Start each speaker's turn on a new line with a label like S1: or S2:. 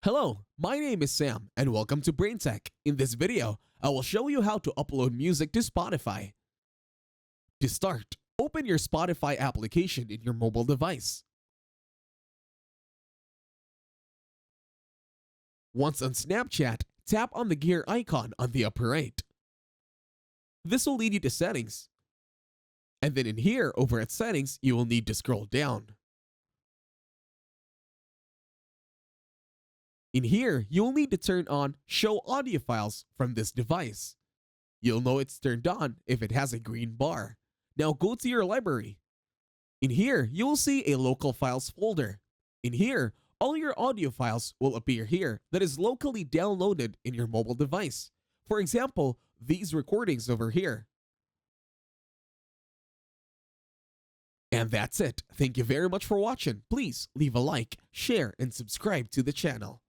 S1: Hello, my name is Sam and welcome to BrainTech. In this video, I will show you how to upload music to Spotify. To start, open your Spotify application in your mobile device. Once on Snapchat, tap on the gear icon on the upper right. This will lead you to Settings. And then in here, over at Settings, you will need to scroll down. In here, you'll need to turn on Show Audio Files from this device. You'll know it's turned on if it has a green bar. Now go to your library. In here, you will see a local files folder. In here, all your audio files will appear here that is locally downloaded in your mobile device. For example, these recordings over here. And that's it. Thank you very much for watching. Please leave a like, share, and subscribe to the channel.